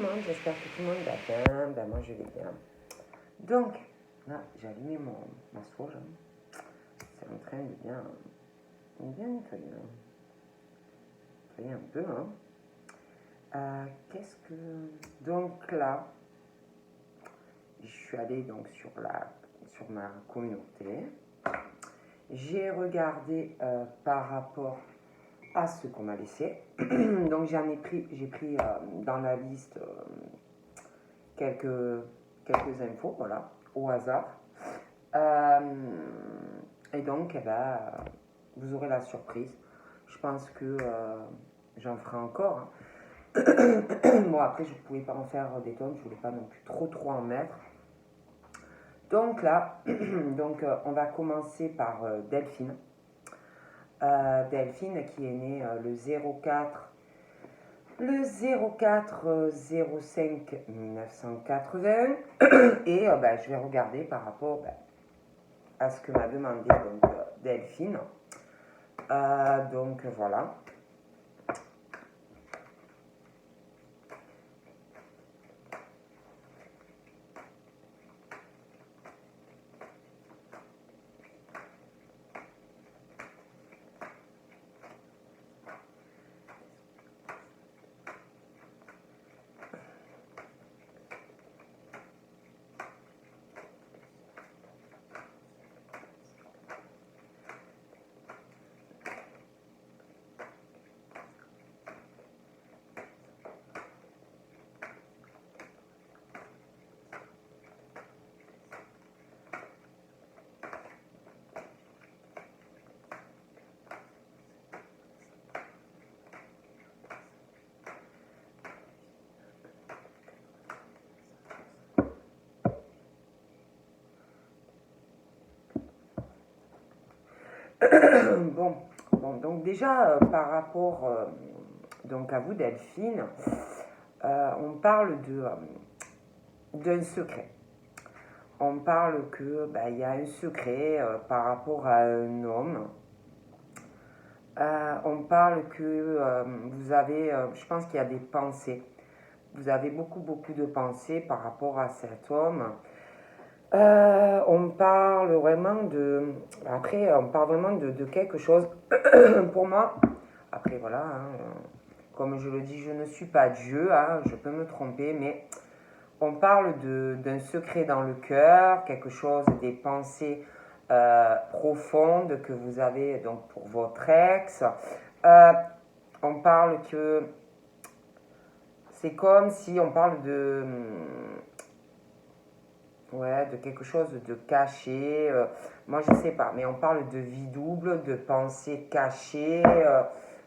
monde, j'espère que tout le monde va bien. Ben moi je vais bien. Donc, là, j'ai allumé ma sauge. C'est en train de bien nettoyer. Nettoyer un peu. Qu'est-ce que... Donc là, je suis allée donc sur ma communauté. J'ai regardé par rapport à ce qu'on m'a laissé. Donc j'ai pris dans la liste quelques infos, voilà, au hasard. Et donc, eh ben, vous aurez la surprise. Je pense que j'en ferai encore. Bon, après, je ne pouvais pas en faire des tonnes, je ne voulais pas non plus trop en mettre. Donc là, on va commencer par Delphine. Delphine qui est née le 04 05 1980 et je vais regarder par rapport à ce que m'a demandé Delphine. Donc voilà. Bon, donc déjà par rapport donc à vous Delphine, on parle d'un secret. On parle que y a un secret par rapport à un homme. On parle que vous avez, je pense qu'il y a des pensées. Vous avez beaucoup de pensées par rapport à cet homme. On parle vraiment de... Après, on parle vraiment de quelque chose. Pour moi, après voilà, comme je le dis, je ne suis pas Dieu, je peux me tromper, mais on parle d'un secret dans le cœur, quelque chose, des pensées profondes que vous avez donc pour votre ex. On parle que c'est comme si on parle de quelque chose de caché. Moi, je sais pas, mais on parle de vie double, de pensées cachées,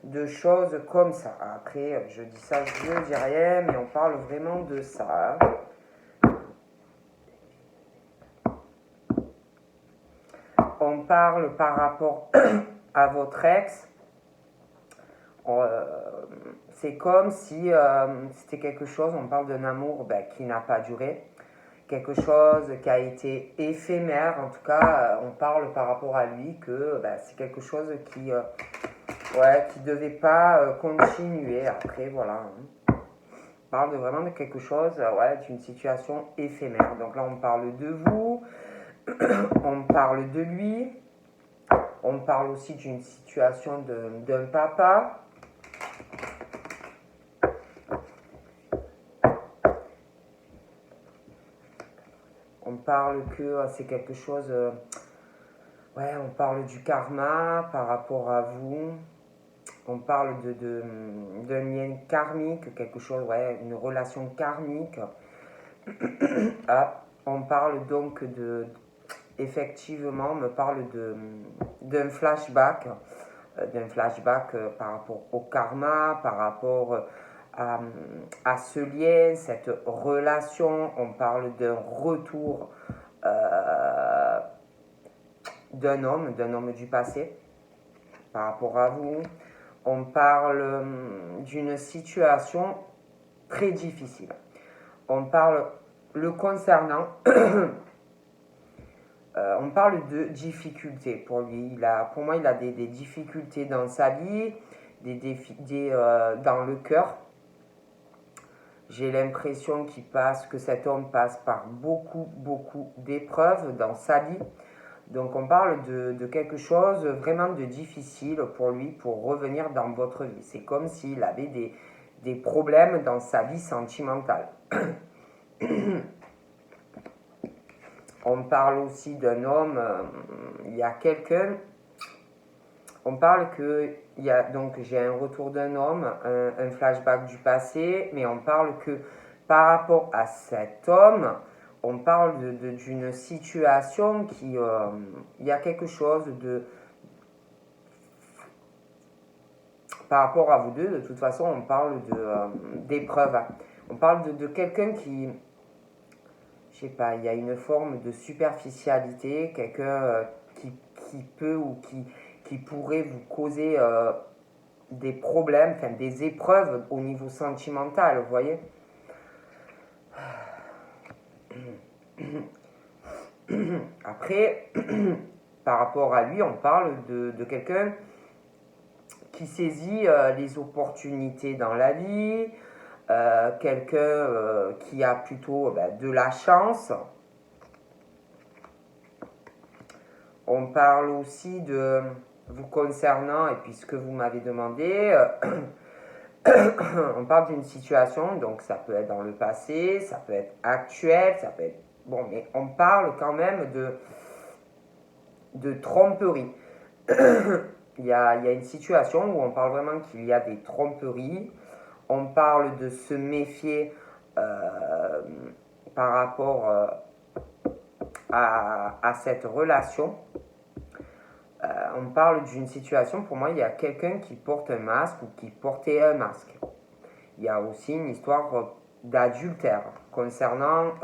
de choses comme ça. Après, je dis ça, je ne dis rien, mais on parle vraiment de ça. On parle par rapport à votre ex. C'est comme si c'était quelque chose, on parle d'un amour qui n'a pas duré. Quelque chose qui a été éphémère, en tout cas, on parle par rapport à lui que c'est quelque chose qui devait pas continuer. Après, voilà, on parle vraiment de quelque chose, d'une situation éphémère. Donc là, on parle de vous, on parle de lui, on parle aussi d'une situation d'un papa. On parle que c'est quelque chose... on parle du karma par rapport à vous. On parle d'un lien karmique, quelque chose, une relation karmique. On parle donc effectivement, on me parle d'un flashback. Par rapport au karma, par rapport à ce lien, cette relation. On parle d'un retour d'un homme du passé par rapport à vous. On parle d'une situation très difficile. On parle le concernant. On parle de difficultés pour lui. Pour moi, il a des difficultés dans sa vie, dans le cœur. J'ai l'impression que cet homme passe par beaucoup d'épreuves dans sa vie. Donc on parle de quelque chose vraiment de difficile pour lui pour revenir dans votre vie. C'est comme s'il avait des problèmes dans sa vie sentimentale. On parle aussi d'un homme, il y a quelqu'un, on parle que, donc j'ai un retour d'un homme, un flashback du passé, mais on parle que par rapport à cet homme, on parle d'une situation qui, il y a quelque chose de, par rapport à vous deux, de toute façon, on parle d'épreuve. On parle de quelqu'un qui, je sais pas, il y a une forme de superficialité, quelqu'un qui peut ou qui pourrait vous causer des problèmes, enfin des épreuves au niveau sentimental, vous voyez. Après, par rapport à lui, on parle de quelqu'un qui saisit les opportunités dans la vie, quelqu'un qui a plutôt de la chance. On parle aussi de vous concernant et puis ce que vous m'avez demandé. On parle d'une situation, donc ça peut être dans le passé, ça peut être actuel, ça peut être... Bon, mais on parle quand même de tromperie. Il y a une situation où on parle vraiment qu'il y a des tromperies. On parle de se méfier par rapport à cette relation. On parle d'une situation, pour moi, il y a quelqu'un qui porte un masque ou qui portait un masque. Il y a aussi une histoire d'adultère concernant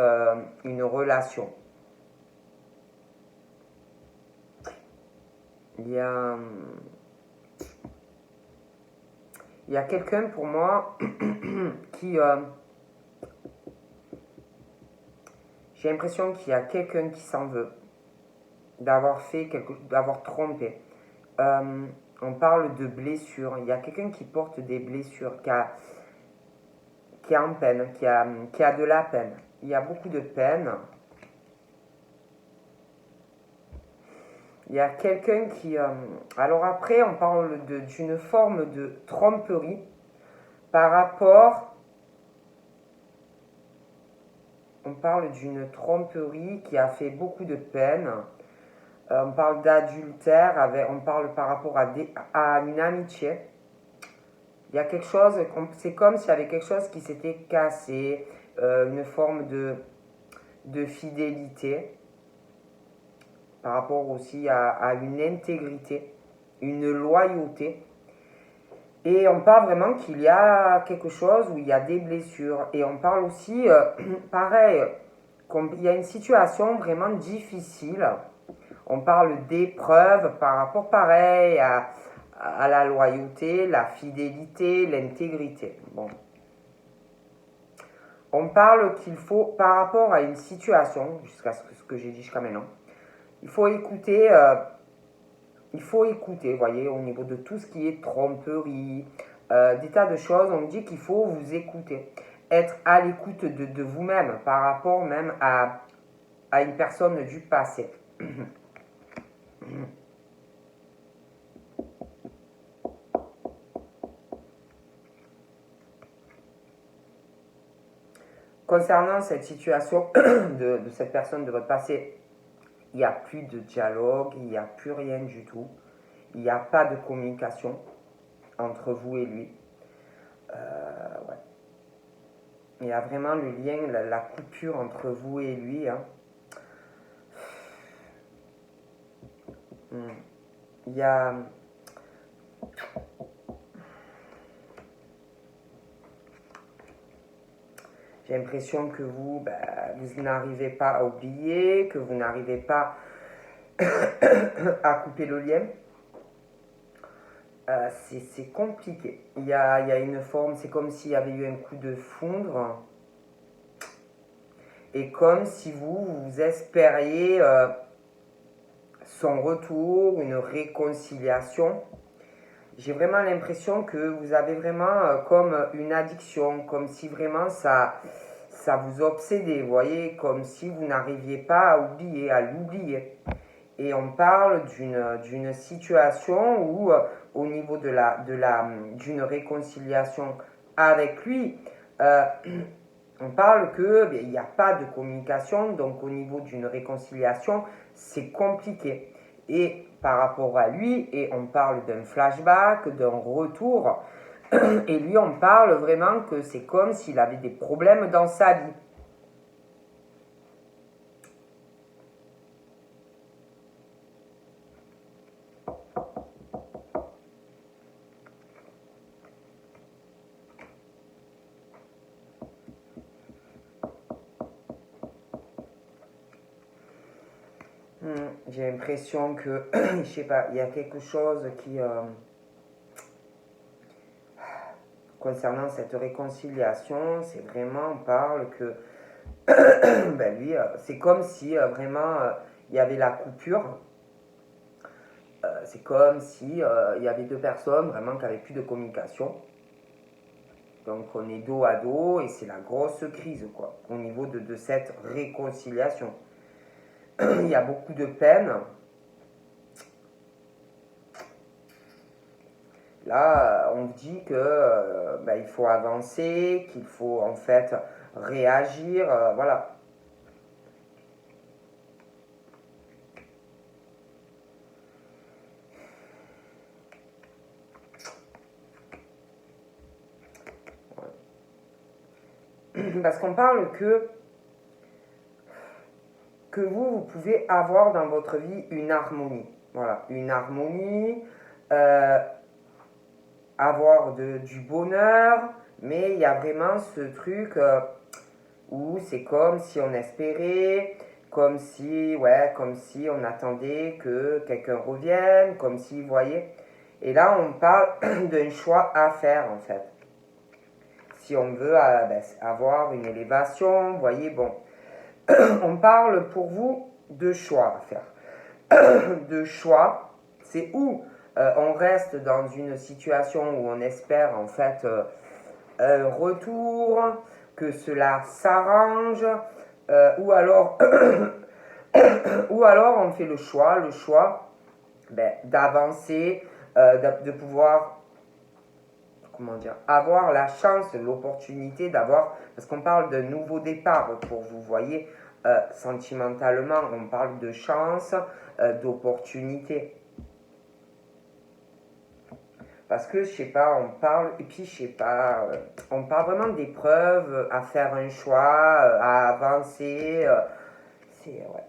une relation. Il y a quelqu'un pour moi qui... j'ai l'impression qu'il y a quelqu'un qui s'en veut d'avoir trompé. On parle de blessures. Il y a quelqu'un qui porte des blessures, qui est en peine, qui a de la peine. Il y a beaucoup de peine. Il y a quelqu'un qui... alors après, on parle d'une forme de tromperie par rapport... On parle d'une tromperie qui a fait beaucoup de peine. On parle d'adultère, on parle par rapport à une amitié. Il y a quelque chose, c'est comme s'il y avait quelque chose qui s'était cassé, une forme de fidélité, par rapport aussi à une intégrité, une loyauté. Et on parle vraiment qu'il y a quelque chose où il y a des blessures. Et on parle aussi, pareil, il y a une situation vraiment difficile. On parle d'épreuves par rapport, pareil, à la loyauté, la fidélité, l'intégrité. Bon. On parle qu'il faut, par rapport à une situation, jusqu'à ce que j'ai dit jusqu'à maintenant, il faut écouter, vous voyez, au niveau de tout ce qui est tromperie, des tas de choses, on dit qu'il faut vous écouter, être à l'écoute de vous-même par rapport même à une personne du passé. Concernant cette situation de cette personne de votre passé, il n'y a plus de dialogue, il n'y a plus rien du tout. Il n'y a pas de communication entre vous et lui. Ouais. Il y a vraiment le lien, la coupure entre vous et lui. Hein. Il y a... J'ai l'impression que vous n'arrivez pas à oublier, que vous n'arrivez pas à couper le lien. C'est compliqué. Il y a une forme, c'est comme s'il y avait eu un coup de foudre. Et comme si vous espériez son retour, une réconciliation. j'ai vraiment l'impression que vous avez vraiment comme une addiction, comme si vraiment ça vous obsédait, vous voyez, comme si vous n'arriviez pas à oublier, à l'oublier. Et on parle d'une situation où, au niveau d'une réconciliation avec lui, euh, on parle que il n'y a pas de communication, donc au niveau d'une réconciliation, c'est compliqué. Et par rapport à lui, et on parle d'un flashback, d'un retour, et lui, on parle vraiment que c'est comme s'il avait des problèmes dans sa vie. J'ai l'impression que, je sais pas, il y a quelque chose qui, concernant cette réconciliation, c'est vraiment, on parle que, ben lui, c'est comme si vraiment il y avait la coupure. C'est comme si il y avait deux personnes vraiment qui n'avaient plus de communication. Donc on est dos à dos et c'est la grosse crise quoi, au niveau de cette réconciliation. Il y a beaucoup de peine. Là, on dit que ben, il faut avancer, qu'il faut en fait réagir, voilà. Parce qu'on parle que vous pouvez avoir dans votre vie une harmonie. Voilà, une harmonie, euh, avoir du bonheur, mais il y a vraiment ce truc où c'est comme si on espérait, comme si on attendait que quelqu'un revienne, comme si, vous voyez. Et là, on parle d'un choix à faire, en fait. Si on veut ben, avoir une élévation, vous voyez, bon. On parle pour vous de choix à faire. De choix, c'est où on reste dans une situation où on espère, en fait, un retour, que cela s'arrange, ou alors ou alors on fait le choix ben, d'avancer, de pouvoir, comment dire, avoir la chance, l'opportunité d'avoir, parce qu'on parle de nouveau départ pour vous, voyez, sentimentalement, on parle de chance, d'opportunité. Parce que, je sais pas, on parle, et puis, je sais pas, on parle vraiment d'épreuves, à faire un choix, à avancer. Ouais.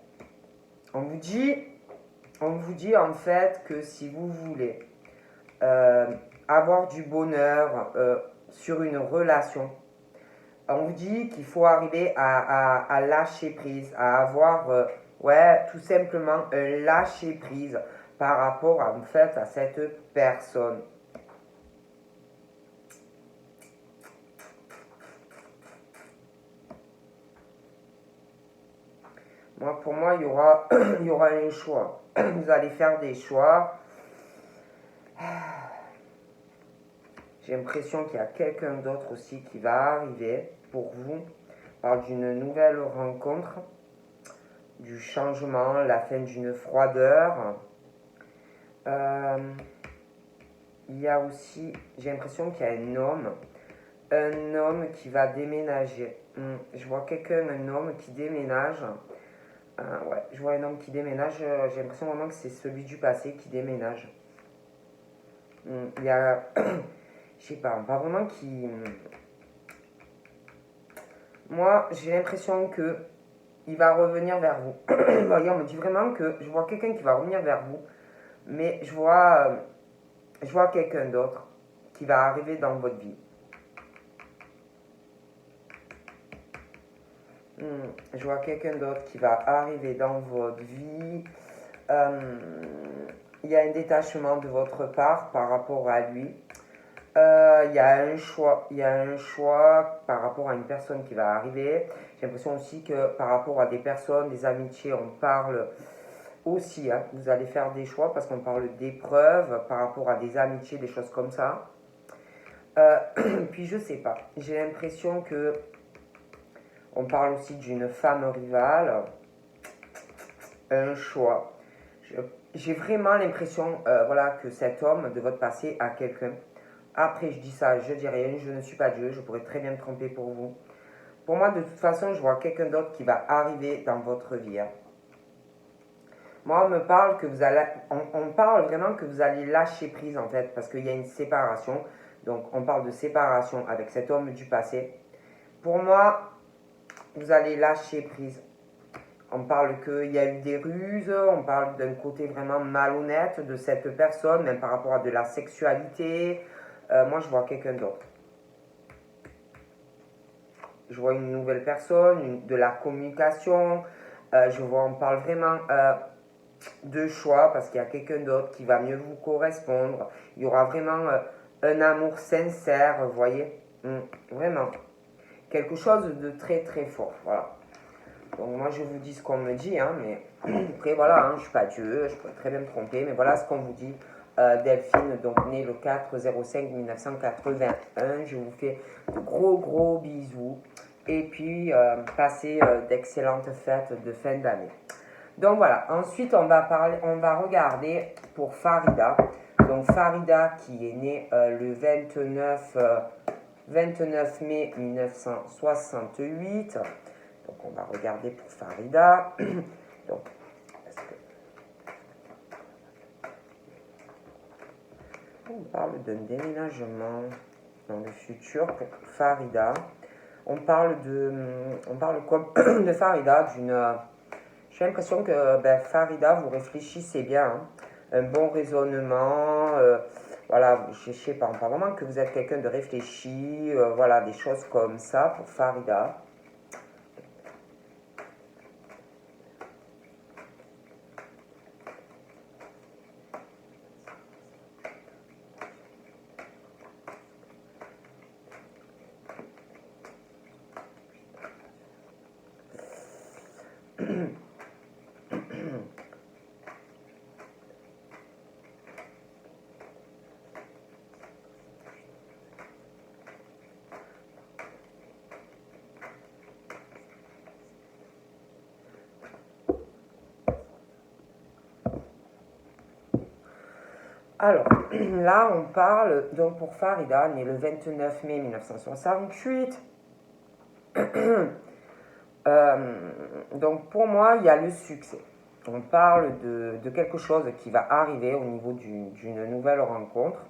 On vous dit, on vous dit en fait que si vous voulez euh, avoir du bonheur sur une relation, on vous dit qu'il faut arriver à lâcher prise, à avoir, ouais, tout simplement un lâcher prise par rapport en fait à cette personne. Moi, pour moi, il y aura un choix. Vous allez faire des choix. J'ai l'impression qu'il y a quelqu'un d'autre aussi qui va arriver pour vous. On parle d'une nouvelle rencontre, du changement, la fin d'une froideur. Il y a aussi, j'ai l'impression qu'il y a un homme qui va déménager. Je vois quelqu'un, un homme qui déménage. Ouais, je vois un homme qui déménage. J'ai l'impression vraiment que c'est celui du passé qui déménage. Il y a, je sais pas vraiment qui. Moi, j'ai l'impression que il va revenir vers vous. Voyez, on me dit vraiment que je vois quelqu'un qui va revenir vers vous, mais je vois quelqu'un d'autre qui va arriver dans votre vie. Je vois quelqu'un d'autre qui va arriver dans votre vie. Il y a un détachement de votre part par rapport à lui. Il y a un choix par rapport à une personne qui va arriver. J'ai l'impression aussi que par rapport à des personnes, des amitiés, on parle aussi, hein, vous allez faire des choix parce qu'on parle d'épreuves par rapport à des amitiés, des choses comme ça. Puis je sais pas, j'ai l'impression que on parle aussi d'une femme rivale, un choix. J'ai vraiment l'impression voilà, que cet homme de votre passé a quelqu'un. Après, je dis ça, je dis rien, je ne suis pas Dieu, je pourrais très bien me tromper pour vous. Pour moi, de toute façon, je vois quelqu'un d'autre qui va arriver dans votre vie. Hein. Moi, on parle vraiment que vous allez lâcher prise en fait, parce qu'il y a une séparation. Donc, on parle de séparation avec cet homme du passé. Pour moi, vous allez lâcher prise. On parle qu'il y a eu des ruses, on parle d'un côté vraiment malhonnête de cette personne, même par rapport à de la sexualité. Moi, je vois quelqu'un d'autre. Je vois une nouvelle personne, de la communication. On parle vraiment de choix parce qu'il y a quelqu'un d'autre qui va mieux vous correspondre. Il y aura vraiment un amour sincère, vous voyez. Vraiment. Quelque chose de très très fort. Voilà. Donc moi je vous dis ce qu'on me dit, hein, mais après voilà, hein, je ne suis pas Dieu, je peux très bien me tromper, mais voilà ce qu'on vous dit. Delphine, donc née le 4/05/1981, je vous fais de gros bisous et puis passez d'excellentes fêtes de fin d'année. Donc voilà, ensuite on va regarder pour Farida. Donc Farida qui est née le 29 mai 1968. Donc on va regarder pour Farida. Donc, on parle d'un déménagement dans le futur pour Farida. On parle comme de Farida j'ai l'impression que Farida, vous réfléchissez bien. Hein. Un bon raisonnement. Voilà, je sais pas, on parle vraiment que vous êtes quelqu'un de réfléchi. Voilà, des choses comme ça pour Farida. Alors, là, on parle, donc pour Farida, née le 29 mai 1968. Donc, pour moi, il y a le succès. On parle de quelque chose qui va arriver au niveau d'une nouvelle rencontre.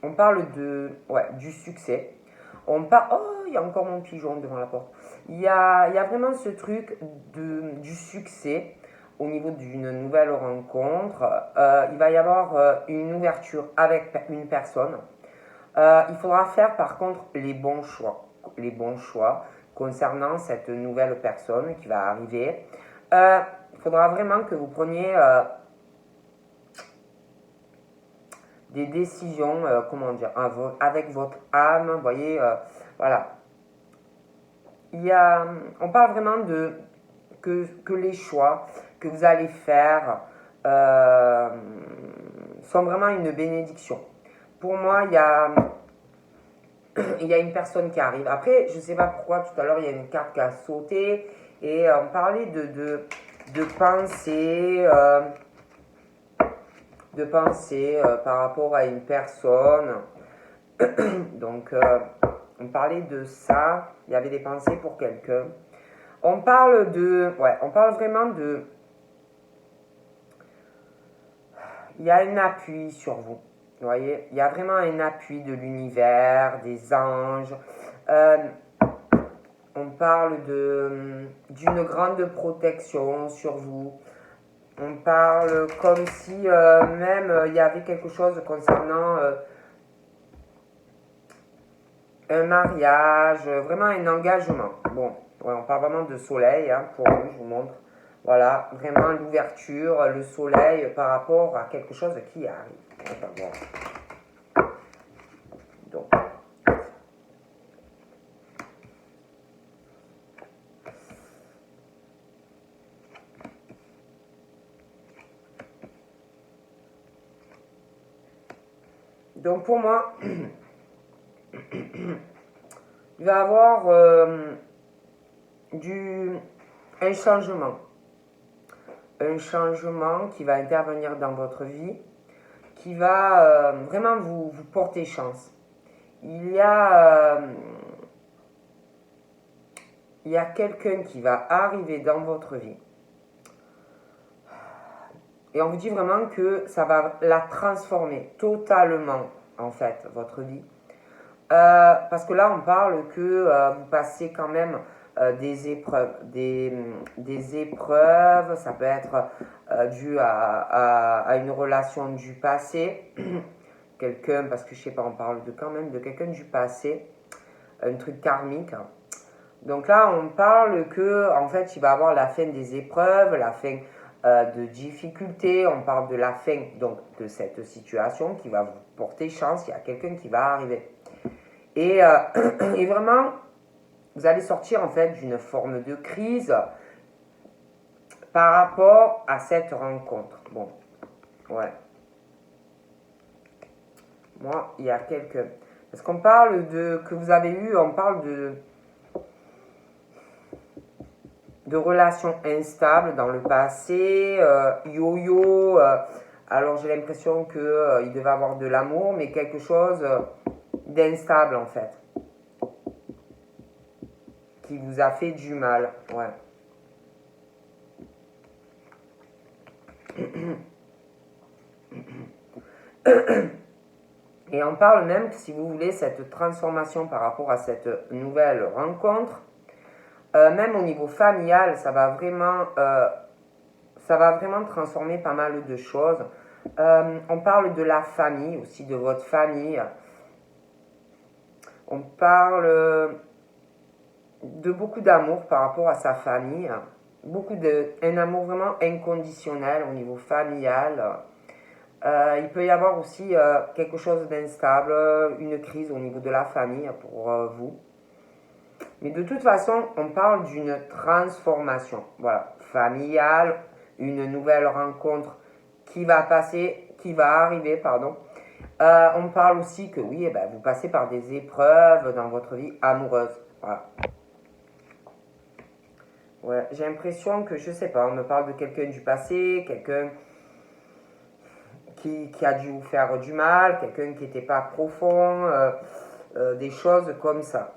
On parle du succès. Oh, il y a encore mon pigeon devant la porte. Il y a vraiment ce truc du succès au niveau d'une nouvelle rencontre. Il va y avoir une ouverture avec une personne. Il faudra faire par contre les bons choix concernant cette nouvelle personne qui va arriver. Il faudra vraiment que vous preniez des décisions, avec votre âme, vous voyez, voilà. On parle vraiment que les choix que vous allez faire sont vraiment une bénédiction. Pour moi, il y a une personne qui arrive. Après, je ne sais pas pourquoi, tout à l'heure, il y a une carte qui a sauté et on parlait de pensée, par rapport à une personne. Donc, on parlait de ça. Il y avait des pensées pour quelqu'un. On parle vraiment de... Il y a un appui sur vous. Vous voyez, il y a vraiment un appui de l'univers, des anges. On parle d'une grande protection sur vous. On parle comme si même il y avait quelque chose concernant un mariage, vraiment un engagement. Bon, on parle vraiment de soleil, hein, pour vous, je vous montre. Voilà, vraiment l'ouverture, le soleil par rapport à quelque chose qui arrive. Enfin, bon. Donc, Donc pour moi, il va y avoir un changement. Un changement qui va intervenir dans votre vie, qui va vraiment vous porter chance. Il y a quelqu'un qui va arriver dans votre vie. Et on vous dit vraiment que ça va la transformer totalement, en fait, votre vie. Parce que là, on parle que vous passez quand même des épreuves. Des épreuves, ça peut être dû à une relation du passé. Quelqu'un, parce que je sais pas, on parle quand même de quelqu'un du passé. Un truc karmique. Donc là, on parle que, en fait, il va avoir la fin des épreuves, la fin de difficultés. On parle de la fin donc, de cette situation qui va vous porter chance. Il y a quelqu'un qui va arriver. Et vraiment, vous allez sortir en fait d'une forme de crise par rapport à cette rencontre. Bon, ouais. Moi, il y a quelques... Parce qu'on parle de... que vous avez eu, on parle de relations instables dans le passé, yo-yo. Alors j'ai l'impression qu'il devait avoir de l'amour, mais quelque chose d'instable en fait. Qui vous a fait du mal, ouais. Et on parle même que si vous voulez cette transformation par rapport à cette nouvelle rencontre, même au niveau familial, ça va vraiment transformer pas mal de choses. On parle de la famille, aussi de votre famille. On parle de beaucoup d'amour par rapport à sa famille. Un amour vraiment inconditionnel au niveau familial. Il peut y avoir aussi quelque chose d'instable, une crise au niveau de la famille pour vous. Mais de toute façon, on parle d'une transformation, voilà, familiale, une nouvelle rencontre qui va arriver, pardon. On parle aussi que oui, vous passez par des épreuves dans votre vie amoureuse, voilà. Ouais, j'ai l'impression que, je sais pas, on me parle de quelqu'un du passé, quelqu'un qui a dû vous faire du mal, quelqu'un qui n'était pas profond, des choses comme ça.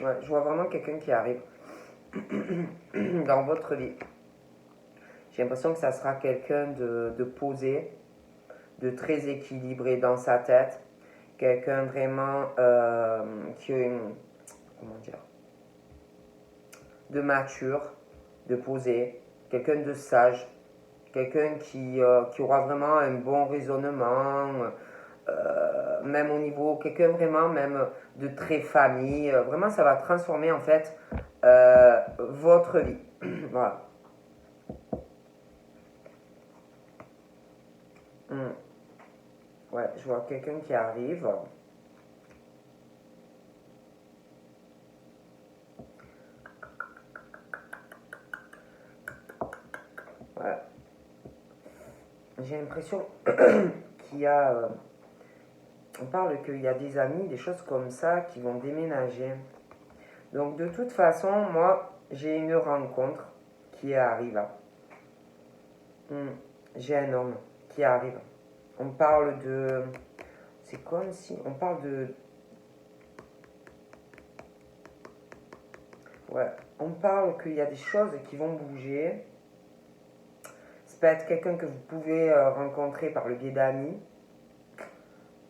Ouais, je vois vraiment quelqu'un qui arrive dans votre vie. J'ai l'impression que ça sera quelqu'un de posé, de très équilibré dans sa tête, quelqu'un vraiment qui a comment dire, de mature, de posé, quelqu'un de sage, quelqu'un qui aura vraiment un bon raisonnement, même au niveau, quelqu'un vraiment même de très famille. Vraiment, ça va transformer en fait votre vie. Voilà. Ouais, je vois quelqu'un qui arrive. Ouais. J'ai l'impression qu'il y a... on parle qu'il y a des amis, des choses comme ça qui vont déménager. Donc de toute façon, moi, j'ai une rencontre qui arrive. J'ai un homme qui arrive. On parle de... C'est comme si... On parle de... Ouais. On parle qu'il y a des choses qui vont bouger. Ça peut être quelqu'un que vous pouvez rencontrer par le biais d'amis.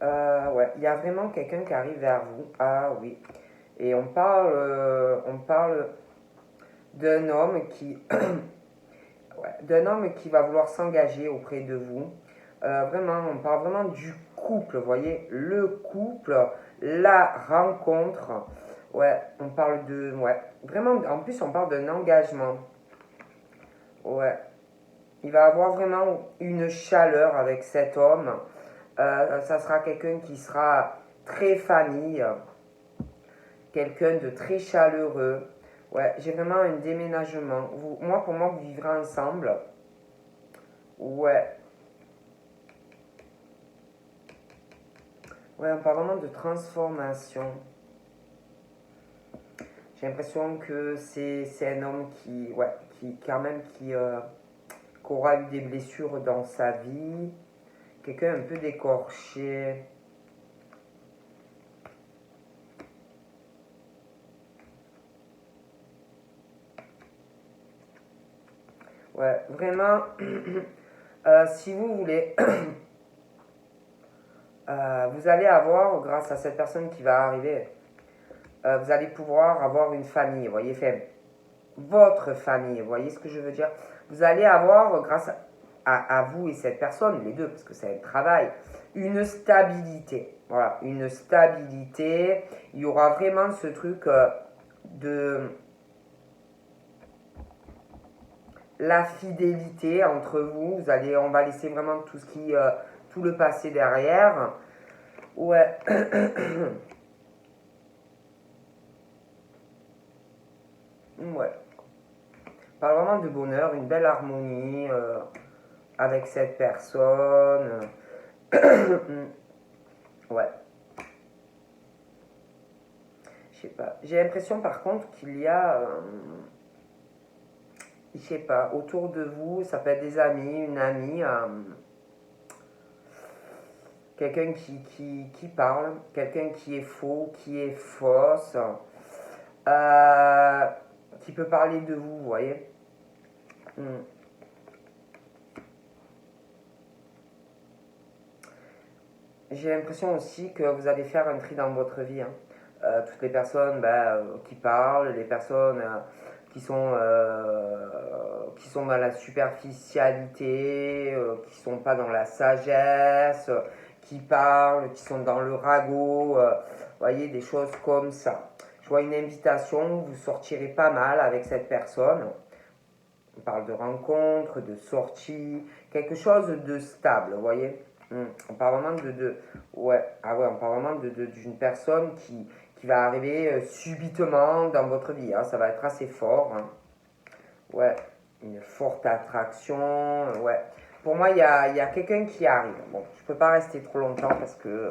Ouais, il y a vraiment quelqu'un qui arrive vers vous. Ah oui. Et on parle d'un homme qui... ouais, d'un homme qui va vouloir s'engager auprès de vous. Vraiment, on parle vraiment du couple, vous voyez, le couple, la rencontre. Ouais, on parle de... Ouais, vraiment, en plus, on parle d'un engagement. Ouais, il va avoir vraiment une chaleur avec cet homme. Ça sera quelqu'un qui sera très famille, quelqu'un de très chaleureux. Ouais, j'ai vraiment un déménagement. Moi, pour moi, vous vivrez ensemble. Ouais. Ouais, on parle vraiment de transformation. J'ai l'impression que c'est un homme qui, ouais, qui quand même, qui aura eu des blessures dans sa vie. Quelqu'un un peu d'écorché. Ouais, vraiment, si vous voulez, vous allez avoir, grâce à cette personne qui va arriver, vous allez pouvoir avoir une famille, vous voyez, fait, votre famille, vous voyez ce que je veux dire? Vous allez avoir, grâce à vous et cette personne, les deux, parce que c'est un travail, une stabilité. Voilà, une stabilité. Il y aura vraiment ce truc de la fidélité entre vous. On va laisser vraiment tout ce qui, tout le passé derrière. Ouais. Ouais. Parle vraiment de bonheur, une belle harmonie avec cette personne. Ouais. Je sais pas. J'ai l'impression par contre qu'il y a, je sais pas, autour de vous, ça peut être des amis, une amie, quelqu'un qui parle, quelqu'un qui est faux, qui est fausse, euh, qui peut parler de vous, vous voyez. Hmm. J'ai l'impression aussi que vous allez faire un tri dans votre vie, hein. Toutes les personnes qui parlent, les personnes qui sont dans la superficialité, qui sont pas dans la sagesse, qui parlent, qui sont dans le ragot, vous voyez, des choses comme ça. Je vois une invitation, vous sortirez pas mal avec cette personne. On parle de rencontre, de sortie, quelque chose de stable, vous voyez. On parle vraiment ouais, ah ouais, on parle vraiment d'une personne qui va arriver subitement dans votre vie, hein. Ça va être assez fort, hein. Ouais, une forte attraction, ouais. Pour moi, il y a quelqu'un qui arrive. Bon, je peux pas rester trop longtemps parce que,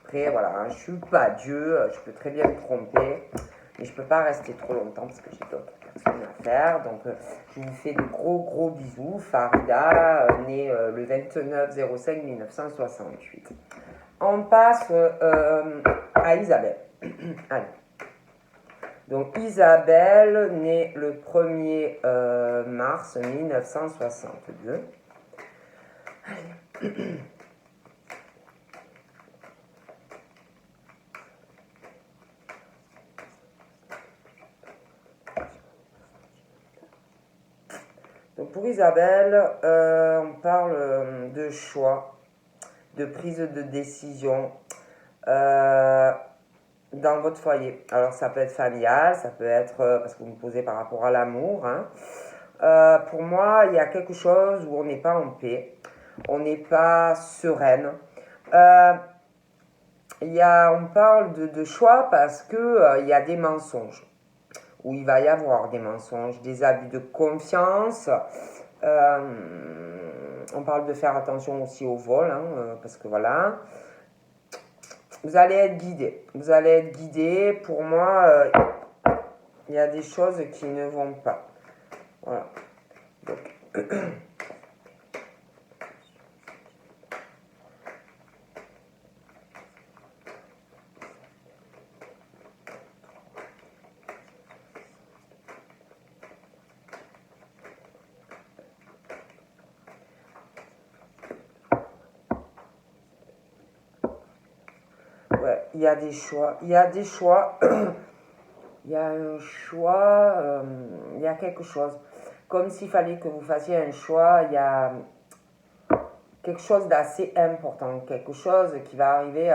après, voilà, hein, je suis pas Dieu, je peux très bien me tromper, mais je peux pas rester trop longtemps parce que j'ai d'autres personnes à faire. Donc, je vous fais de gros bisous. Farida, née le 29/05/1968. On passe à Isabelle. Allez. Donc Isabelle, née le 1er mars 1962. Donc pour Isabelle, on parle de choix, de prise de décision euh, dans votre foyer. Alors ça peut être familial, ça peut être, parce que vous me posez par rapport à l'amour, hein. Pour moi, il y a quelque chose où on n'est pas en paix, on n'est pas sereine. Euh, on parle de choix parce que il y a des mensonges, où il va y avoir des mensonges, des abus de confiance. On parle de faire attention aussi au vol, hein, parce que voilà, vous allez être guidé. Vous allez être guidé. Pour moi, il y a des choses qui ne vont pas. Voilà. Donc, ouais, il y a des choix. Il y a des choix. Il y a un choix. Il y a quelque chose. Comme s'il fallait que vous fassiez un choix. Il y a quelque chose d'assez important. Quelque chose qui va arriver.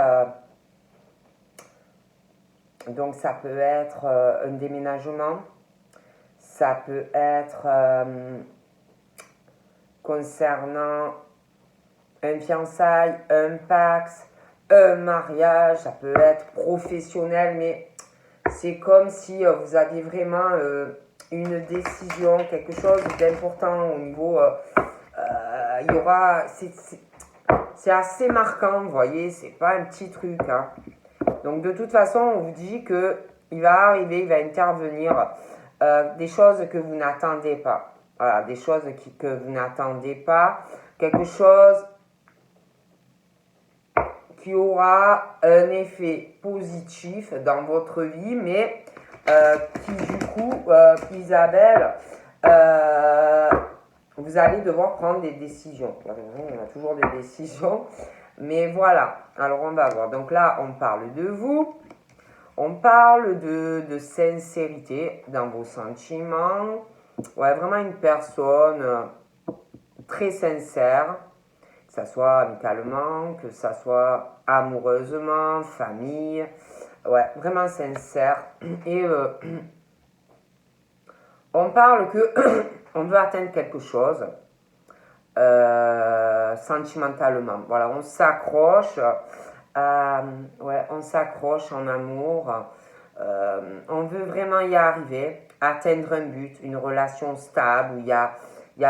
Donc, ça peut être un déménagement. Ça peut être concernant un fiançailles, un pax, un mariage, ça peut être professionnel, mais c'est comme si vous aviez vraiment une décision, quelque chose d'important au niveau... il y aura... C'est assez marquant, vous voyez, c'est pas un petit truc. Hein. Donc de toute façon, on vous dit qu'il va arriver, il va intervenir des choses que vous n'attendez pas. Voilà, des choses que vous n'attendez pas. Quelque chose qui aura un effet positif dans votre vie, mais qui du coup, Isabelle, vous allez devoir prendre des décisions. On a toujours des décisions, mais voilà. Alors on va voir. Donc là, on parle de vous. On parle de sincérité dans vos sentiments. Ouais, vraiment une personne très sincère, que ça soit amicalement, que ça soit amoureusement, famille. Ouais, vraiment sincère. Et on parle que on veut atteindre quelque chose sentimentalement. Voilà, on s'accroche. Ouais, on s'accroche en amour. On veut vraiment y arriver, atteindre un but, une relation stable où il y a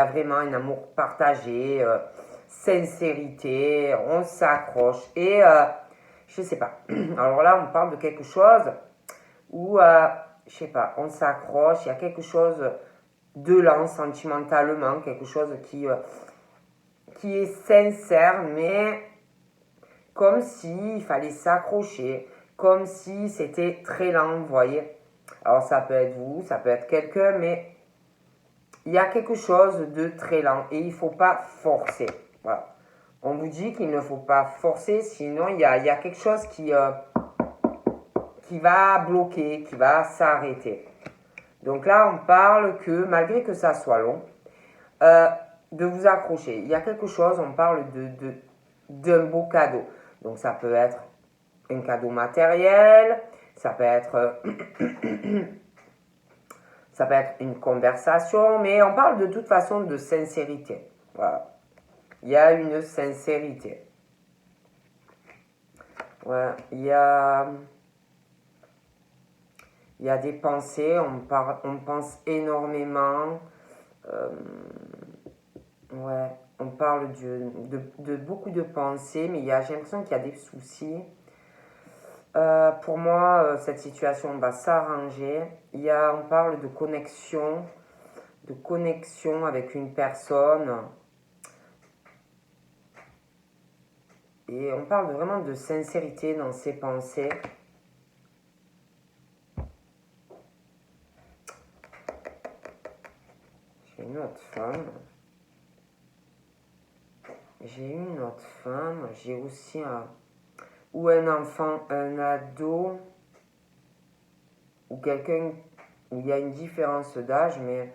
vraiment un amour partagé, sincérité, on s'accroche. Et je sais pas. Alors là, on parle de quelque chose où, je sais pas, on s'accroche, il y a quelque chose de lent sentimentalement, quelque chose qui est sincère, mais comme s'il fallait s'accrocher, comme si c'était très lent, vous voyez. Alors ça peut être vous, ça peut être quelqu'un, mais il y a quelque chose de très lent et il ne faut pas forcer. Voilà. On vous dit qu'il ne faut pas forcer, sinon il y a quelque chose qui va bloquer, qui va s'arrêter. Donc là, on parle que malgré que ça soit long, de vous accrocher. Il y a quelque chose, on parle d'un beau cadeau. Donc ça peut être un cadeau matériel, ça peut être une conversation, mais on parle de toute façon de sincérité. Voilà. Il y a une sincérité. Ouais, il y a des pensées, on pense énormément. Ouais, on parle de beaucoup de pensées, mais j'ai l'impression qu'il y a des soucis. Pour moi, cette situation va s'arranger. On parle de connexion avec une personne. Et on parle vraiment de sincérité dans ses pensées. J'ai une autre femme. J'ai aussi ou un enfant, un ado, ou quelqu'un où il y a une différence d'âge, mais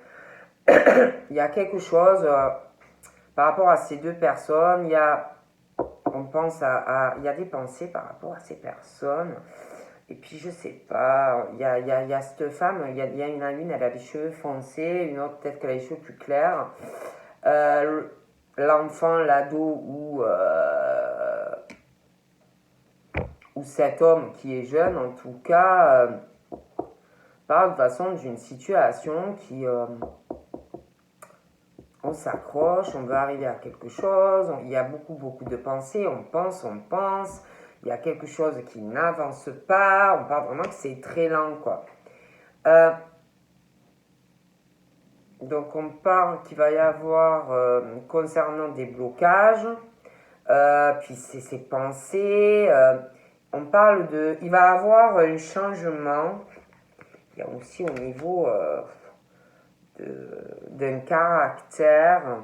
il y a quelque chose par rapport à ces deux personnes. Il y a des pensées par rapport à ces personnes. Et puis je sais pas, il y a cette femme, il y en a une, elle a les cheveux foncés, une autre peut-être qu'elle a les cheveux plus clairs. L'enfant, l'ado ou cet homme qui est jeune, en tout cas, parle de façon d'une situation qui... on s'accroche, on veut arriver à quelque chose, il y a beaucoup de pensées, on pense, il y a quelque chose qui n'avance pas, on parle vraiment que c'est très lent, quoi. Donc on parle qu'il va y avoir, concernant des blocages, puis ces pensées, on parle il va y avoir un changement, il y a aussi au niveau d'un caractère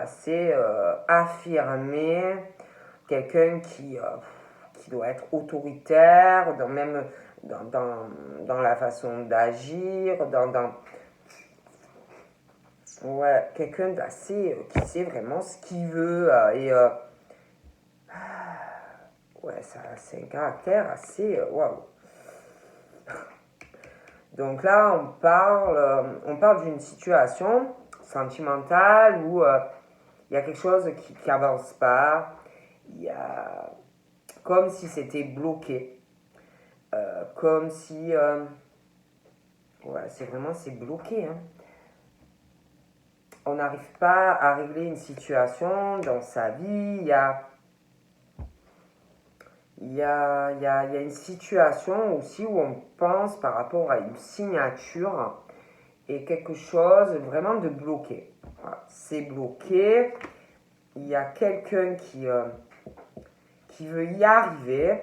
assez affirmé, quelqu'un qui doit être autoritaire, même dans la façon d'agir, ouais, quelqu'un d'assez qui sait vraiment ce qu'il veut ouais, c'est un caractère assez waouh. Donc là, on parle d'une situation sentimentale où il y a quelque chose qui n'avance pas, il y a comme si c'était bloqué. comme si... ouais, c'est bloqué, hein. On n'arrive pas à régler une situation dans sa vie. Il y a une situation aussi où on pense par rapport à une signature et quelque chose vraiment de bloqué. Voilà, c'est bloqué. Il y a quelqu'un qui veut y arriver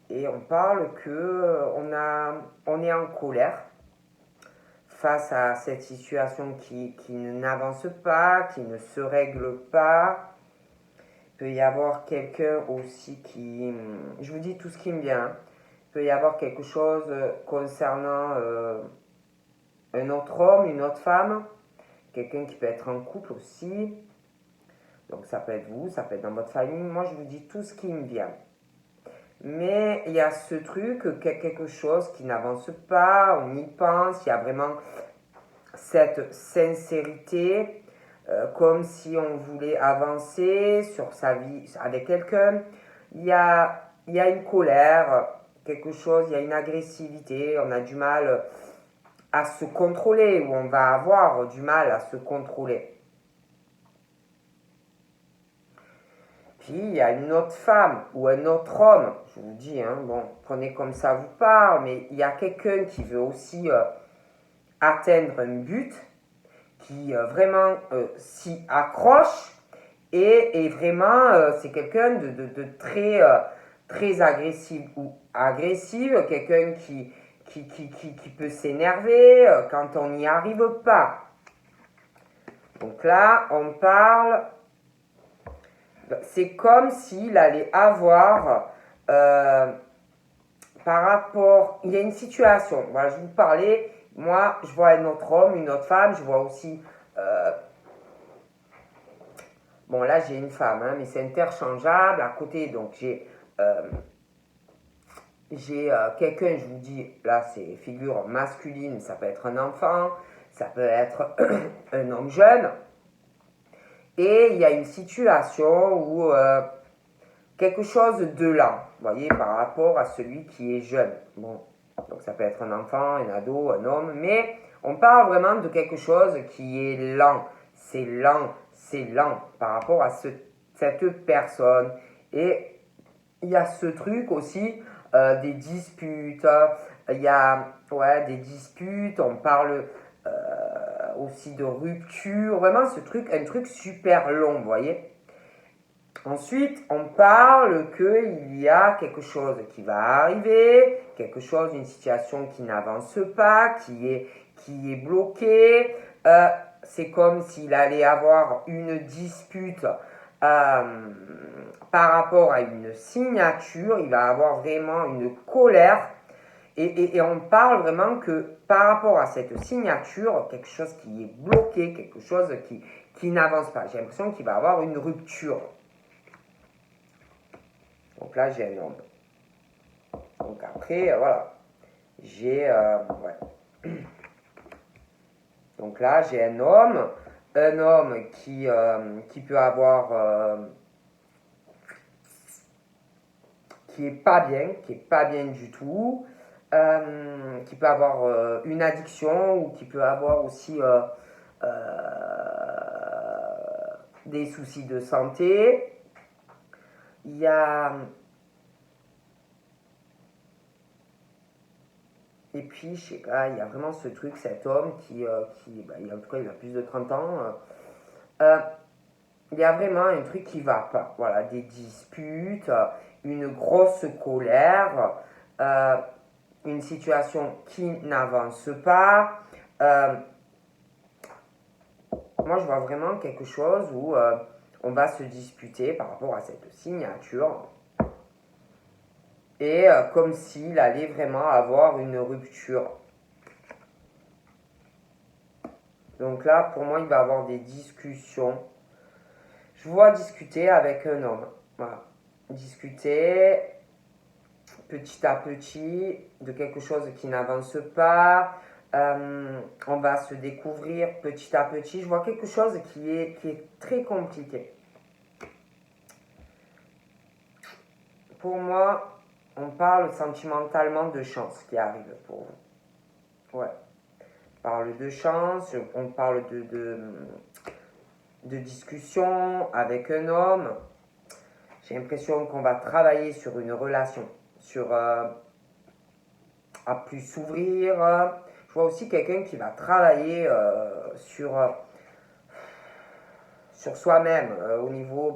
et on parle que on est en colère face à cette situation qui n'avance pas, qui ne se règle pas. Il peut y avoir quelqu'un aussi qui... Je vous dis tout ce qui me vient. Il peut y avoir quelque chose concernant un autre homme, une autre femme. Quelqu'un qui peut être en couple aussi. Donc ça peut être vous, ça peut être dans votre famille. Moi, je vous dis tout ce qui me vient. Mais il y a ce truc, quelque chose qui n'avance pas, on y pense, il y a vraiment cette sincérité, comme si on voulait avancer sur sa vie avec quelqu'un. Il y a une colère, quelque chose, il y a une agressivité, on a du mal à se contrôler, ou on va avoir du mal à se contrôler. Puis il y a une autre femme ou un autre homme, je vous dis, hein, bon, prenez comme ça vous parle, mais il y a quelqu'un qui veut aussi atteindre un but, qui vraiment s'y accroche et vraiment c'est quelqu'un de très, très agressif ou agressive, quelqu'un qui peut s'énerver quand on n'y arrive pas. Donc là, on parle, c'est comme s'il allait avoir par rapport, il y a une situation, voilà, je vous parlais, moi je vois un autre homme, une autre femme, je vois aussi, bon là j'ai une femme, hein, mais c'est interchangeable à côté, donc j'ai quelqu'un, je vous dis, là c'est figure masculine, ça peut être un enfant, ça peut être un homme jeune, et il y a une situation où quelque chose de lent, vous voyez, par rapport à celui qui est jeune. Bon, donc ça peut être un enfant, un ado, un homme, mais on parle vraiment de quelque chose qui est lent. C'est lent par rapport à cette personne. Et il y a ce truc aussi des disputes. Il y a des disputes, on parle aussi de rupture. Vraiment ce truc, un truc super long, vous voyez. Ensuite, on parle qu'il y a quelque chose qui va arriver, quelque chose, une situation qui n'avance pas, qui est bloquée. C'est comme s'il allait avoir une dispute par rapport à une signature. Il va avoir vraiment une colère. Et on parle vraiment que par rapport à cette signature, quelque chose qui est bloqué, quelque chose qui n'avance pas. J'ai l'impression qu'il va avoir une rupture. Donc là, j'ai un homme. Donc après, voilà. J'ai... ouais. Donc là, j'ai un homme qui peut avoir... qui est pas bien du tout, qui peut avoir une addiction ou qui peut avoir aussi des soucis de santé. Il y a... Et puis, je sais pas, il y a vraiment ce truc, cet homme qui en tout cas, il a plus de 30 ans. Il y a vraiment un truc qui va pas. Voilà, des disputes, une grosse colère, une situation qui n'avance pas. Moi, je vois vraiment quelque chose où on va se disputer par rapport à cette signature. Et comme s'il allait vraiment avoir une rupture. Donc là, pour moi, il va avoir des discussions. Je vois discuter avec un homme. Voilà. Discuter petit à petit de quelque chose qui n'avance pas. On va se découvrir petit à petit. Je vois quelque chose qui est très compliqué. Pour moi, on parle sentimentalement de chance qui arrive pour vous. Ouais. On parle de chance, on parle de discussion avec un homme. J'ai l'impression qu'on va travailler sur une relation, sur à plus s'ouvrir. Je vois aussi quelqu'un qui va travailler sur soi-même au niveau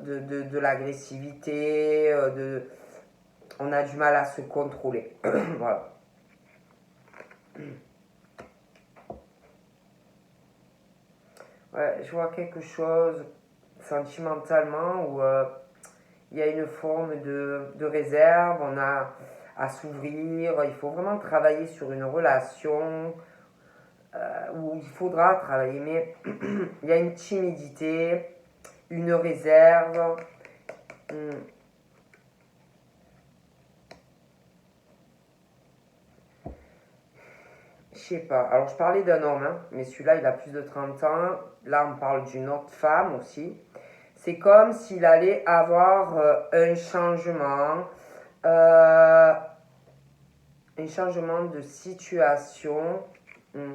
de l'agressivité, on a du mal à se contrôler. Voilà. Ouais, je vois quelque chose sentimentalement où il y a une forme de réserve, on a à s'ouvrir, il faut vraiment travailler sur une relation où il faudra travailler, mais il y a une timidité, une réserve. Je sais pas. Alors, je parlais d'un homme, hein, mais celui-là, il a plus de 30 ans. Là, on parle d'une autre femme aussi. C'est comme s'il allait avoir euh, un changement de situation. Hmm.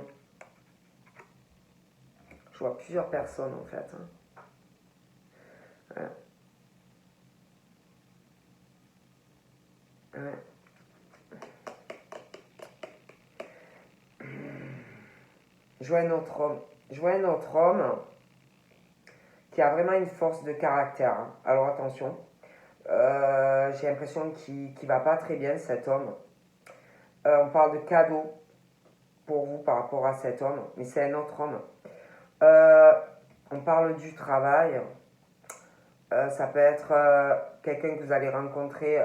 Je vois plusieurs personnes en fait. Hein. Ouais. Ouais. Je vois un autre homme. Je vois un autre homme qui a vraiment une force de caractère. Hein. Alors attention, j'ai l'impression qu'il ne va pas très bien cet homme. On parle de cadeaux pour vous par rapport à cet homme, mais c'est un autre homme. Euh, on parle du travail. Ça peut être quelqu'un que vous allez rencontrer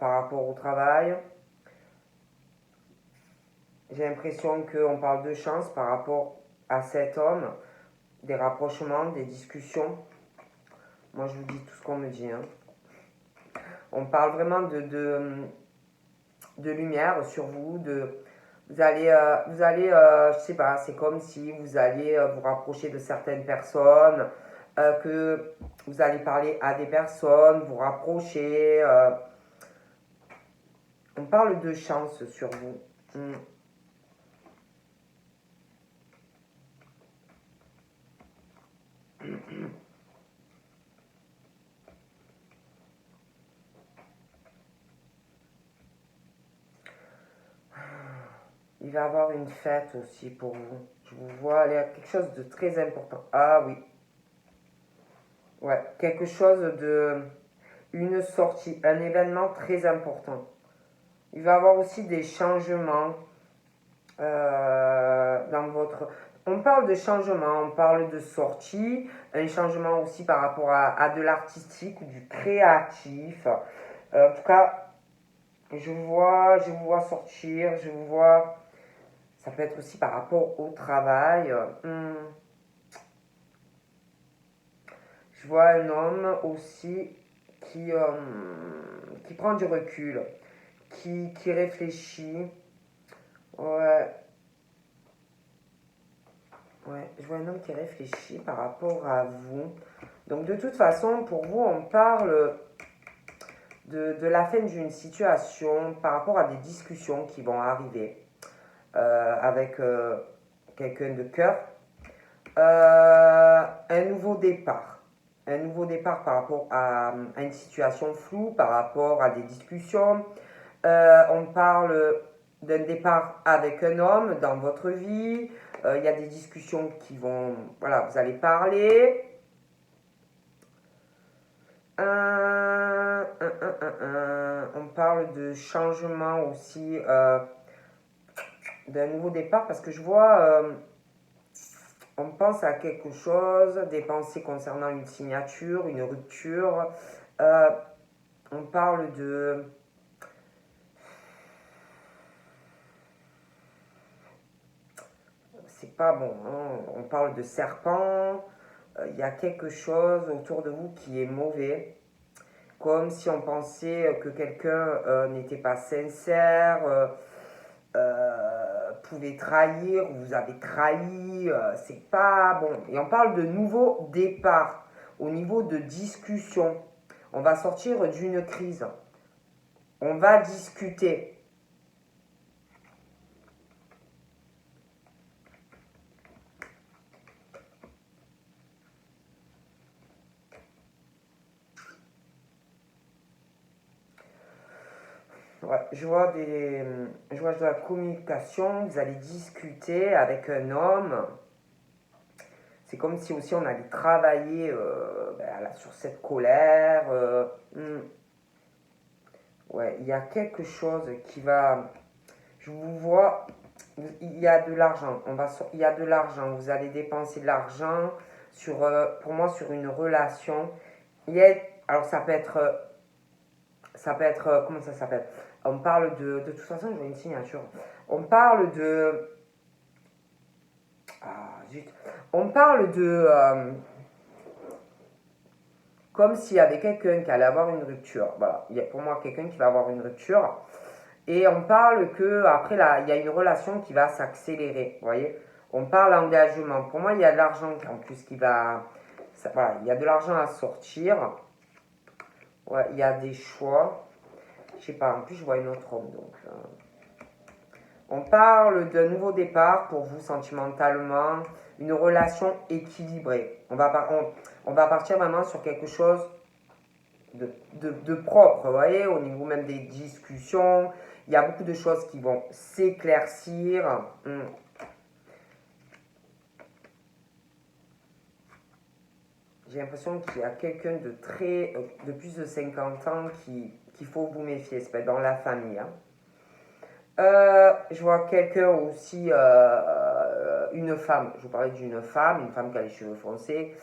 par rapport au travail. J'ai l'impression qu'on parle de chance par rapport à cet homme, des rapprochements, des discussions. Moi, je vous dis tout ce qu'on me dit. Hein. On parle vraiment de lumière sur vous, je sais pas, c'est comme si vous alliez vous rapprocher de certaines personnes, que vous allez parler à des personnes, vous rapprocher. On parle de chance sur vous. Il va y avoir une fête aussi pour vous. Je vous vois aller à quelque chose de très important. Ah oui. Ouais, quelque chose de... Une sortie, un événement très important. Il va y avoir aussi des changements dans votre... On parle de changement, on parle de sortie, un changement aussi par rapport à de l'artistique ou du créatif. En tout cas, je vous vois sortir, je vous vois... Ça peut être aussi par rapport au travail. Je vois un homme aussi qui prend du recul, qui réfléchit. Ouais, ouais, je vois un homme qui réfléchit par rapport à vous. Donc de toute façon, pour vous, on parle de la fin d'une situation par rapport à des discussions qui vont arriver avec quelqu'un de cœur. Un nouveau départ. Un nouveau départ par rapport à une situation floue, par rapport à des discussions. On parle d'un départ avec un homme dans votre vie. Il y a des discussions qui vont... Voilà, vous allez parler. On parle de changement aussi, d'un nouveau départ, parce que je vois... on pense à quelque chose, des pensées concernant une signature, une rupture. Euh, on parle de... C'est pas bon, hein. On parle de serpent. Il y a quelque chose autour de vous qui est mauvais. Comme si on pensait que quelqu'un n'était pas sincère, pouvait trahir, vous avez trahi, c'est pas bon. Et on parle de nouveau départ au niveau de discussion. On va sortir d'une crise. On va discuter. Ouais, je vois de la communication, vous allez discuter avec un homme. C'est comme si aussi on allait travailler sur cette colère. Ouais, il y a quelque chose qui va. Je vous vois, il y a de l'argent. Il y a de l'argent. Vous allez dépenser de l'argent sur, pour moi, sur une relation. Alors ça peut être, comment ça s'appelle? On parle de toute façon, je vois une signature. On parle de, ah zut, on parle de, comme s'il y avait quelqu'un qui allait avoir une rupture. Voilà, il y a pour moi quelqu'un qui va avoir une rupture. Et on parle que après là, il y a une relation qui va s'accélérer. Vous voyez, on parle d'engagement. Pour moi, il y a de l'argent en plus qui va. Voilà, il y a de l'argent à sortir. Ouais, il y a des choix. Je sais pas. En plus, je vois une autre homme. Donc, on parle d'un nouveau départ pour vous sentimentalement, une relation équilibrée. On va partir vraiment sur quelque chose de propre, vous voyez, au niveau même des discussions. Il y a beaucoup de choses qui vont s'éclaircir. J'ai l'impression qu'il y a quelqu'un de plus de 50 ans qu'il faut vous méfier, c'est pas dans la famille. Hein. Je vois quelqu'un aussi, une femme, je vous parlais d'une femme, une femme qui a les cheveux foncés,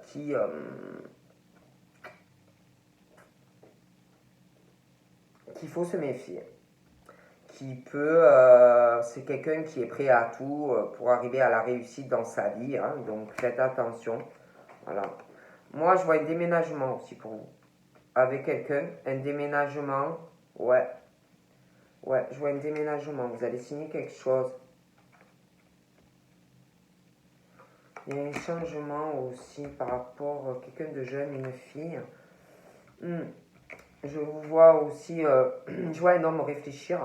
qu'il faut se méfier. C'est quelqu'un qui est prêt à tout pour arriver à la réussite dans sa vie, hein, donc faites attention. Voilà. Moi, je vois un déménagement aussi pour vous. Avec quelqu'un, un déménagement, ouais, je vois un déménagement, vous allez signer quelque chose. Il y a un changement aussi par rapport à quelqu'un de jeune, une fille. Je vous vois aussi, je vois un homme réfléchir.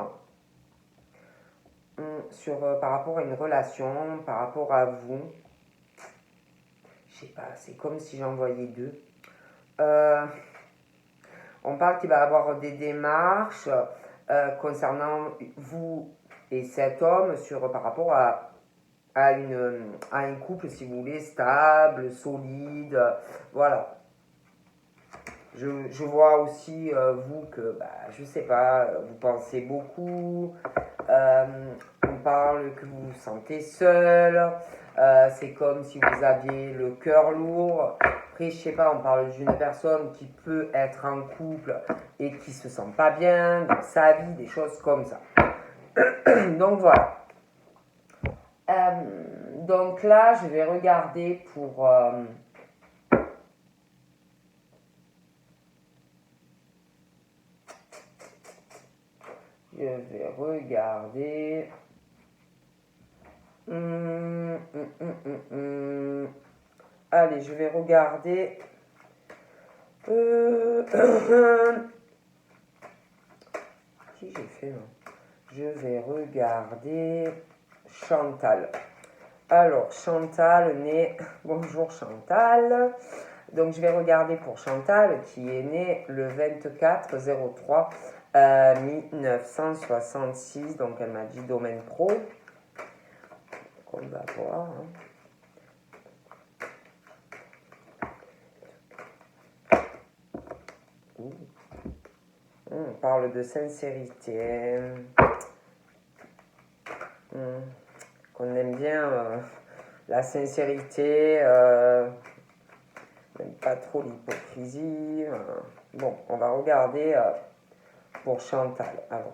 Par rapport à une relation, par rapport à vous. Je sais pas, c'est comme si j'en voyais deux. On parle qu'il va y avoir des démarches concernant vous et cet homme par rapport à un couple, si vous voulez, stable, solide. Voilà. Je vois aussi, vous, que, je sais pas, vous pensez beaucoup. On parle que vous vous sentez seul. C'est comme si vous aviez le cœur lourd. Après, je sais pas, on parle d'une personne qui peut être en couple et qui se sent pas bien dans sa vie, des choses comme ça. Donc voilà. Donc là, je vais regarder pour... je vais regarder... Allez, je vais regarder... Qui j'ai fait là? Je vais regarder Chantal. Alors, Chantal née... Bonjour Chantal. Donc, je vais regarder pour Chantal qui est née le 24/03 1966. Donc, elle m'a dit domaine pro. On va voir. Hein. On parle de sincérité. Qu'on aime bien la sincérité. Même pas trop l'hypocrisie. Bon, on va regarder pour Chantal. Alors.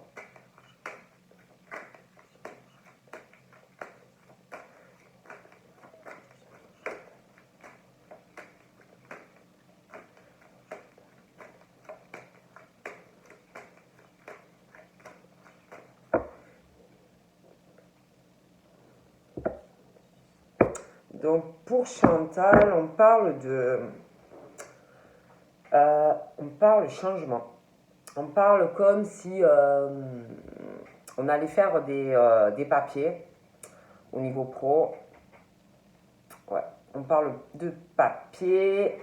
Donc pour Chantal, on parle de... On parle changement. On parle comme si on allait faire des papiers au niveau pro. Ouais, on parle de papier.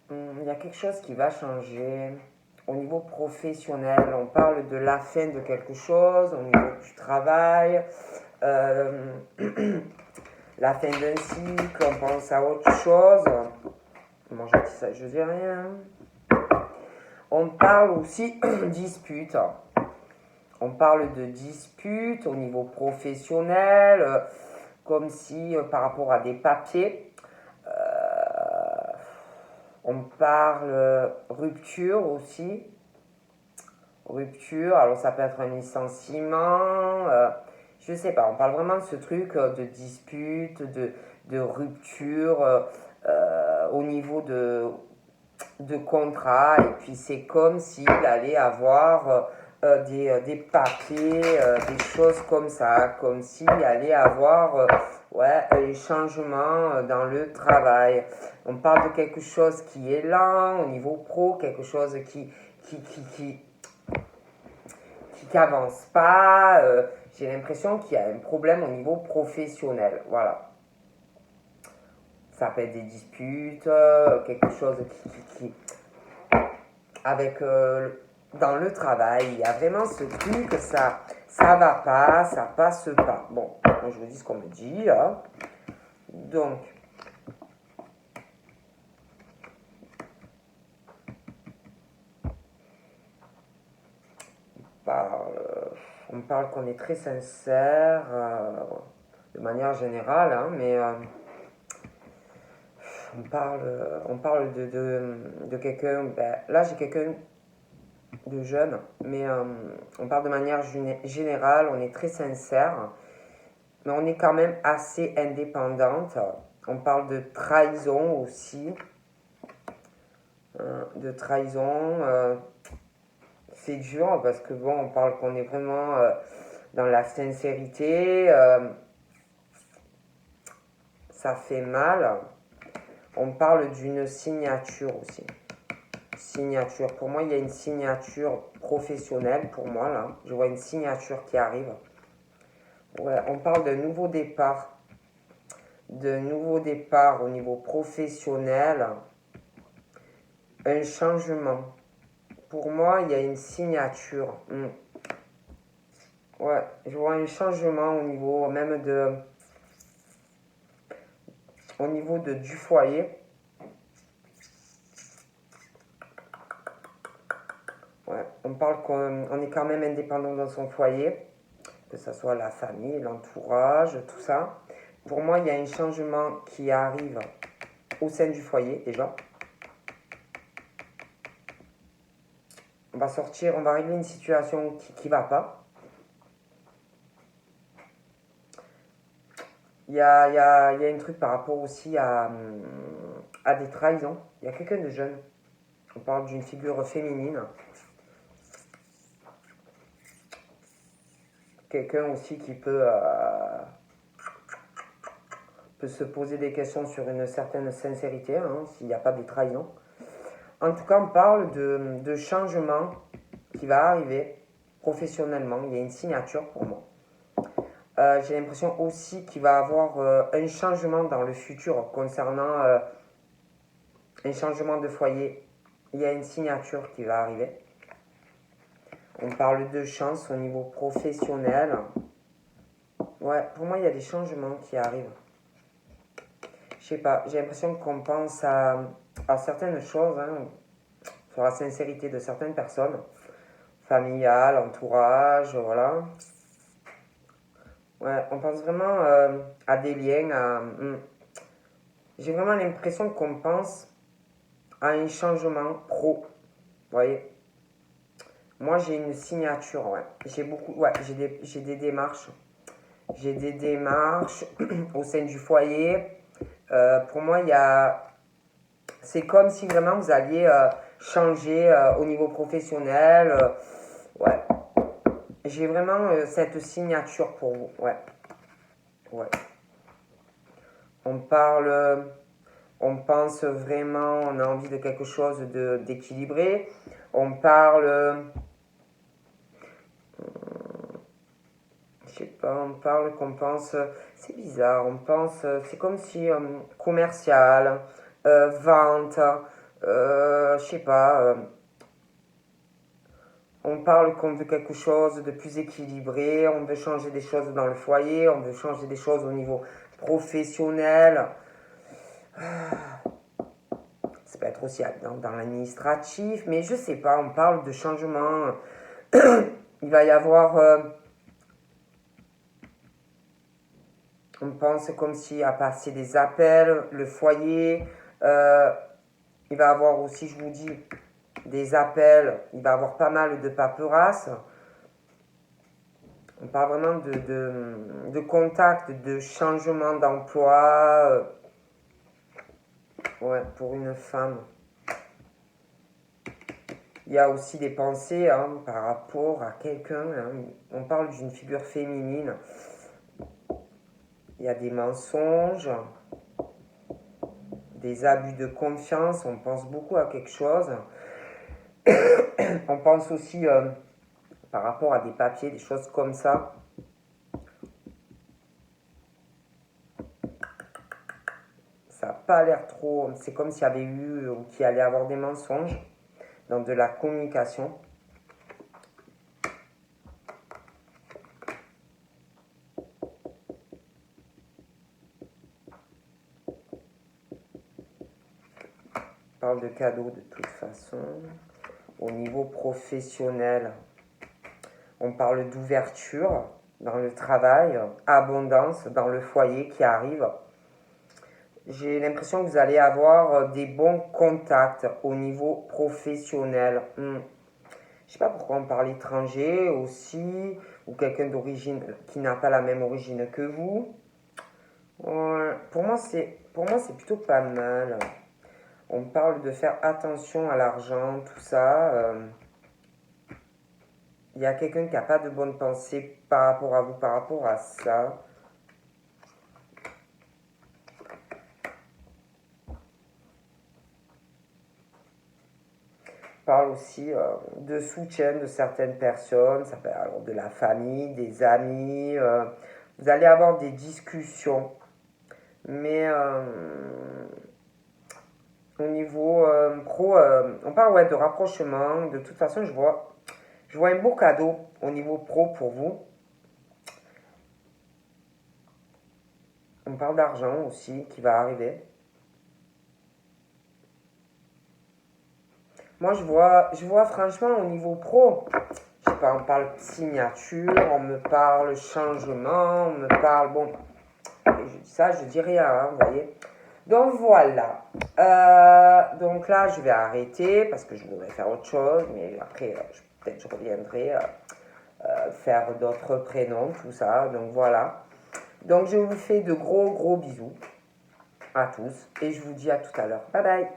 Il y a quelque chose qui va changer. Au niveau professionnel, on parle de la fin de quelque chose, au niveau du travail, la fin d'un cycle, on pense à autre chose. Comment je dis ça? Je dis rien. On parle aussi dispute. On parle de dispute au niveau professionnel, comme si par rapport à des papiers. On parle rupture aussi. Rupture, alors ça peut être un licenciement. Je sais pas, on parle vraiment de ce truc de dispute, de rupture au niveau de contrat. Et puis c'est comme s'il allait avoir des papiers, des choses comme ça, comme s'il allait avoir un changement dans le travail. On parle de quelque chose qui est lent au niveau pro, quelque chose qui n'avance pas. J'ai l'impression qu'il y a un problème au niveau professionnel. Voilà. Ça peut être des disputes, quelque chose qui avec dans le travail, il y a vraiment ce truc, ça va pas, ça passe pas. Bon, je vous dis ce qu'on me dit là. Donc, on parle qu'on est très sincère de manière générale, hein, mais on parle de quelqu'un. Ben, là, j'ai quelqu'un de jeune, mais on parle de manière générale, on est très sincère, mais on est quand même assez indépendante. On parle de trahison aussi. De trahison. C'est dur parce que bon, on parle qu'on est vraiment dans la sincérité. Ça fait mal. On parle d'une signature aussi. Signature. Pour moi, il y a une signature professionnelle. Pour moi, là, je vois une signature qui arrive. Ouais, on parle de nouveau départ. De nouveau départ au niveau professionnel. Un changement. Pour moi, il y a une signature. Ouais, je vois un changement au niveau même du foyer. Ouais, on parle qu'on est quand même indépendant dans son foyer, que ce soit la famille, l'entourage, tout ça. Pour moi, il y a un changement qui arrive au sein du foyer déjà. On va sortir, on va régler une situation qui ne va pas. Il y a un truc par rapport aussi à des trahisons. Il y a quelqu'un de jeune. On parle d'une figure féminine. Quelqu'un aussi qui peut se poser des questions sur une certaine sincérité, hein, s'il n'y a pas des trahisons. En tout cas, on parle de changement qui va arriver professionnellement. Il y a une signature pour moi. J'ai l'impression aussi qu'il va y avoir un changement dans le futur concernant un changement de foyer. Il y a une signature qui va arriver. On parle de chance au niveau professionnel. Ouais, pour moi, il y a des changements qui arrivent. Je sais pas, j'ai l'impression qu'on pense à certaines choses, hein, sur la sincérité de certaines personnes, familiales, entourage, voilà. Ouais, on pense vraiment à des liens, j'ai vraiment l'impression qu'on pense à un changement pro, vous voyez. Moi, j'ai une signature, ouais. J'ai des démarches. J'ai des démarches au sein du foyer. Pour moi, c'est comme si vraiment vous alliez changer au niveau professionnel. Ouais. J'ai vraiment cette signature pour vous. Ouais. Ouais. On parle On pense vraiment, on a envie de quelque chose d'équilibré. On parle, je sais pas, on parle qu'on pense, c'est bizarre, on pense, c'est comme si commercial, vente, je sais pas, on parle qu'on veut quelque chose de plus équilibré, on veut changer des choses dans le foyer, on veut changer des choses au niveau professionnel. Ça peut être aussi dans l'administratif, mais je sais pas, on parle de changement. Il va y avoir, on pense comme si à passer des appels, le foyer, il va y avoir aussi, je vous dis, des appels, il va y avoir pas mal de paperasse. On parle vraiment de contact, de changement d'emploi, ouais, pour une femme. Il y a aussi des pensées par rapport à quelqu'un. On parle d'une figure féminine. Il y a des mensonges, des abus de confiance. On pense beaucoup à quelque chose. On pense aussi par rapport à des papiers, des choses comme ça. Ça n'a pas l'air trop... C'est comme s'il y avait eu ou qu'il allait avoir des mensonges dans de la communication. On parle de cadeaux de toute façon. Au niveau professionnel, on parle d'ouverture dans le travail, abondance dans le foyer qui arrive. J'ai l'impression que vous allez avoir des bons contacts au niveau professionnel. Je ne sais pas pourquoi on parle étranger aussi, ou quelqu'un d'origine qui n'a pas la même origine que vous. Pour moi, c'est plutôt pas mal. On parle de faire attention à l'argent, tout ça. Il y a quelqu'un qui n'a pas de bonne pensée par rapport à vous, par rapport à ça. On parle aussi de soutien de certaines personnes, ça peut être alors de la famille, des amis. Vous allez avoir des discussions, mais au niveau pro, on parle ouais, de rapprochement. De toute façon, je vois un beau cadeau au niveau pro pour vous. On parle d'argent aussi qui va arriver. Moi, je vois franchement au niveau pro, je sais pas, on parle signature, on me parle changement, on me parle, bon, et je dis ça, je dis rien, hein, vous voyez. Donc voilà. Donc là, je vais arrêter parce que je voudrais faire autre chose, mais après, peut-être je reviendrai faire d'autres prénoms, tout ça. Donc voilà. Donc je vous fais de gros bisous à tous et je vous dis à tout à l'heure. Bye bye.